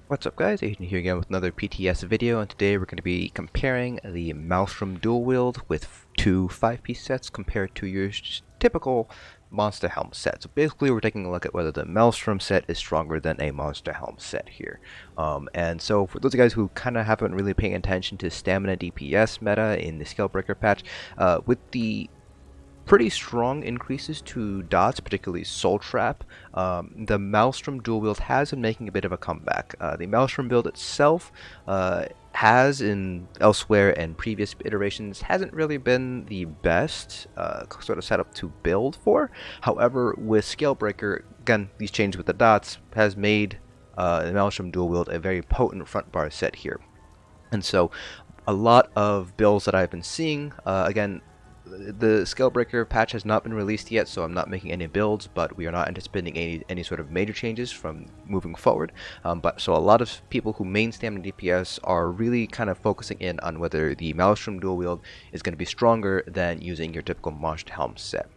What's up guys, Agent here again with another PTS video, and today we're going to be comparing the Maelstrom Dual Wield with two 5-piece sets compared to your typical Monster Helm set. So basically we're taking a look at whether the Maelstrom set is stronger than a Monster Helm set here. And so for those of you guys who kind of haven't really paying attention to stamina DPS meta in the Scalebreaker patch, with the pretty strong increases to dots, particularly Soul Trap. The Maelstrom Dual Wield has been making a bit of a comeback. The Maelstrom build itself has, in elsewhere and previous iterations, hasn't really been the best sort of setup to build for. However, with Scalebreaker, again, these changes with the dots has made the Maelstrom Dual Wield a very potent front bar set here. And so a lot of builds that I've been seeing, again, the Scalebreaker patch has not been released yet, so I'm not making any builds, but we are not anticipating any sort of major changes from moving forward. So a lot of people who main stamina DPS are really kind of focusing in on whether the Maelstrom Dual Wield is going to be stronger than using your typical Monster Helm set.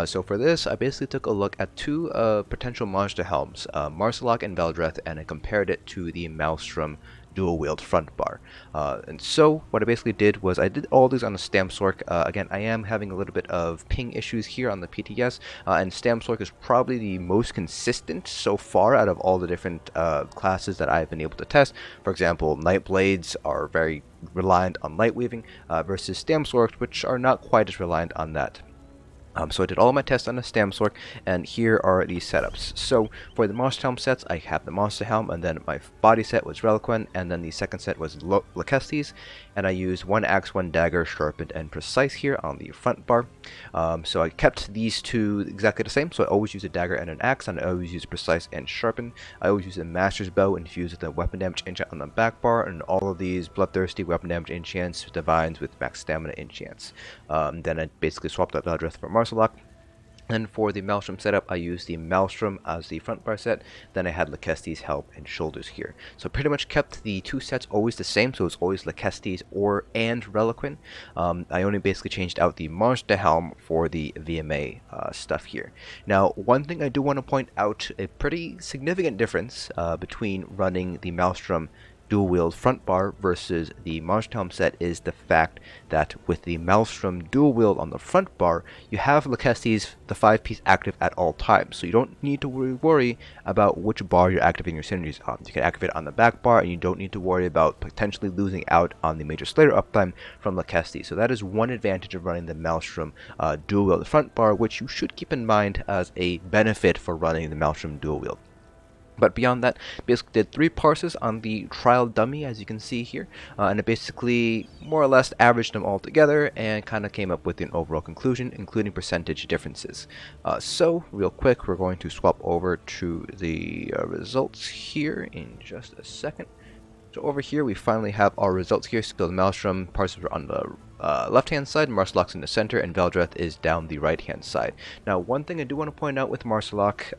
So for this, I basically took a look at two potential Monster Helms, Maarselok and Velidreth, and I compared it to the Maelstrom Dual Wield front bar. And so what I basically did was I did all these on a Stamsork. Again, I am having a little bit of ping issues here on the PTS, and Stamsork is probably the most consistent so far out of all the different classes that I've been able to test. For example, Nightblades are very reliant on light weaving versus Stamsorks, which are not quite as reliant on that. So I did all my tests on the Stamsork, and here are these setups. So for the Monster Helm sets, I have the Monster Helm, and then my body set was Reliquin, and then the second set was Laquestes, and I used one axe, one dagger, sharpened and precise here on the front bar. So I kept these two exactly the same, so I always use a dagger and an axe, and I always use precise and sharpen. I always use a Master's Bow infused with a weapon damage enchant on the back bar, and all of these bloodthirsty weapon damage enchants divines with max stamina enchants. Then I basically swapped out Velidreth for Maarselok. And for the Maelstrom setup, I used the Maelstrom as the front bar set. Then I had Laquestes, Help, and Shoulders here. So pretty much kept the two sets always the same, so it's always Laquestes and Reliquin. I only basically changed out the Monster Helm for the VMA stuff here. Now, one thing I do want to point out, a pretty significant difference between running the Maelstrom Dual Wield front bar versus the Monster Helm set is the fact that with the Maelstrom Dual Wield on the front bar, you have Laquestes, the 5-piece, active at all times, so you don't need to worry about which bar you're activating your synergies on. You can activate it on the back bar, and you don't need to worry about potentially losing out on the Major Slayer uptime from Laquestes. So that is one advantage of running the Maelstrom Dual Wield front bar, which you should keep in mind as a benefit for running the Maelstrom Dual Wield. But beyond that, basically did 3 parses on the trial dummy, as you can see here, and it basically more or less averaged them all together and kind of came up with an overall conclusion, including percentage differences. So real quick, we're going to swap over to the results here in just a second. So over here, we finally have our results here. So the Maelstrom parses were on the left-hand side, Maarselok's in the center, and Velidreth is down the right-hand side. Now, one thing I do want to point out with Maarselok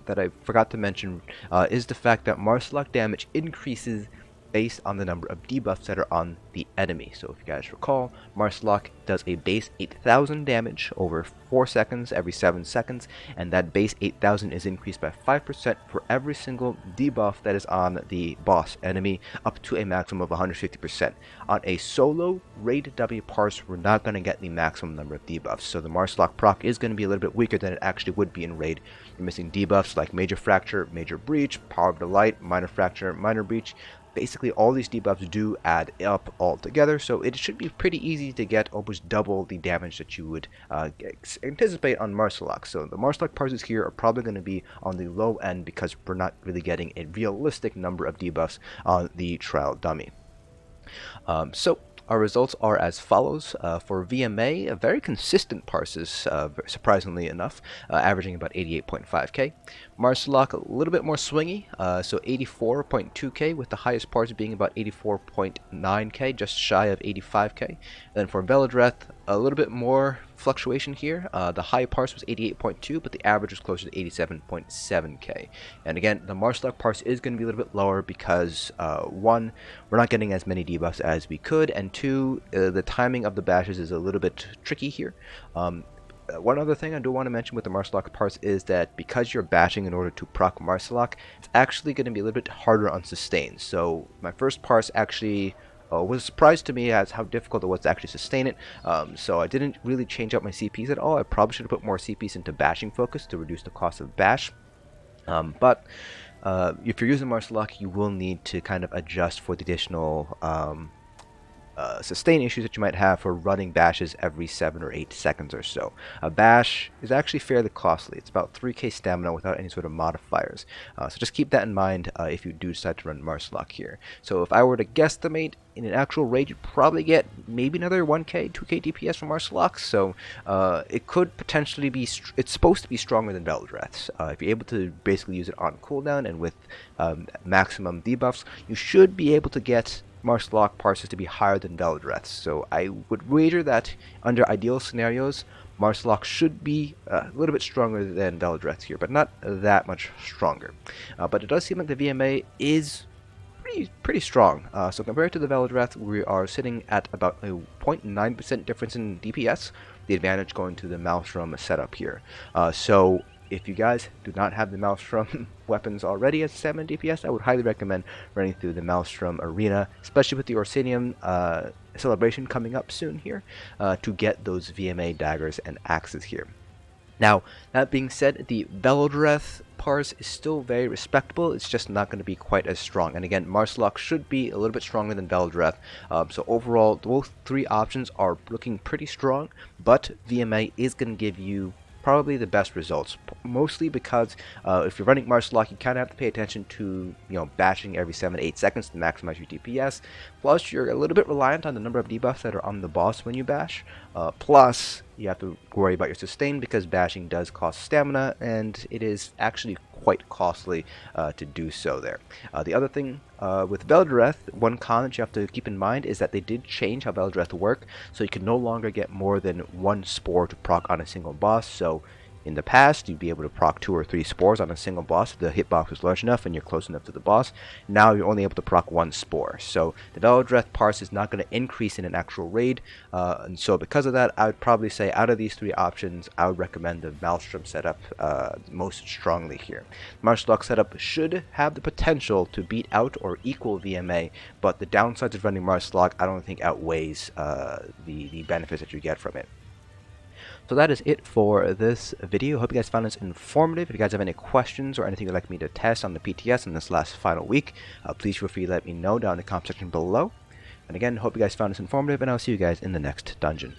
that I forgot to mention is the fact that Maarselok damage increases based on the number of debuffs that are on the enemy. So if you guys recall, Maarselok does a base 8,000 damage over 4 seconds every 7 seconds, and that base 8,000 is increased by 5% for every single debuff that is on the boss enemy, up to a maximum of 150%. On a solo raid W parse, we're not going to get the maximum number of debuffs, so the Maarselok proc is going to be a little bit weaker than it actually would be in raid. You're missing debuffs like Major Fracture, Major Breach, Power of Delight, Minor Fracture, Minor Breach. Basically, all these debuffs do add up all together, so it should be pretty easy to get almost double the damage that you would anticipate on Maarselok. So the Maarselok parses here are probably going to be on the low end because we're not really getting a realistic number of debuffs on the trial dummy. So our results are as follows. For VMA, a very consistent parses, surprisingly enough, averaging about 88.5k. Maarselok, a little bit more swingy, so 84.2k, with the highest parse being about 84.9k, just shy of 85k. Then for Velidreth, a little bit more fluctuation here. The high parse was 88.2, but the average was closer to 87.7k. And again, the Maarselok parse is going to be a little bit lower because, one, we're not getting as many debuffs as we could, and two, the timing of the bashes is a little bit tricky here. One other thing I do want to mention with the Maarselok parts is that because you're bashing in order to proc Maarselok, it's actually going to be a little bit harder on sustain. So my first parse actually was a surprise to me as how difficult it was to actually sustain it. So I didn't really change out my CPs at all. I probably should have put more CPs into bashing focus to reduce the cost of bash. But if you're using Maarselok, you will need to kind of adjust for the additional sustain issues that you might have for running bashes every 7 or 8 seconds or so. A bash is actually fairly costly. It's about 3k stamina without any sort of modifiers. So just keep that in mind if you do decide to run Maarselok here. So if I were to guesstimate, in an actual raid, you'd probably get maybe another 1k, 2k DPS from Maarselok. So it could potentially be, it's supposed to be stronger than Velidreth's. If you're able to basically use it on cooldown and with maximum debuffs, you should be able to get Maarselok parses to be higher than Velidreth's. So I would wager that under ideal scenarios, Maarselok should be a little bit stronger than Velidreth's here, but not that much stronger. But it does seem like the VMA is pretty strong. So compared to the Velidreth, we are sitting at about a 0.9% difference in DPS, the advantage going to the Maelstrom setup here. So if you guys do not have the Maelstrom weapons already as 7 DPS, I would highly recommend running through the Maelstrom Arena, especially with the Orsinium celebration coming up soon here, to get those VMA daggers and axes here. Now, that being said, the Velidreth parse is still very respectable. It's just not going to be quite as strong. And again, Maarselok should be a little bit stronger than Velidreth. So overall, both three options are looking pretty strong, but VMA is going to give you probably the best results, mostly because if you're running Maarselok, you kind of have to pay attention to bashing every 7-8 seconds to maximize your DPS. Plus, you're a little bit reliant on the number of debuffs that are on the boss when you bash. Plus, you have to worry about your sustain because bashing does cost stamina, and it is actually quite costly to do so there. The other thing with Velidreth, one con that you have to keep in mind is that they did change how Velidreth work, so you can no longer get more than 1 spore to proc on a single boss. So in the past, you'd be able to proc 2 or 3 spores on a single boss if the hitbox was large enough and you're close enough to the boss. Now you're only able to proc 1 spore. So the Velidreth parse is not going to increase in an actual raid. And so because of that, I would probably say out of these 3 options, I would recommend the Maelstrom setup most strongly here. Maarselok setup should have the potential to beat out or equal VMA, but the downsides of running Maarselok I don't think outweighs the benefits that you get from it. So that is it for this video. Hope you guys found this informative. If you guys have any questions or anything you'd like me to test on the PTS in this last final week, please feel free to let me know down in the comment section below. And again, hope you guys found this informative, and I'll see you guys in the next dungeon.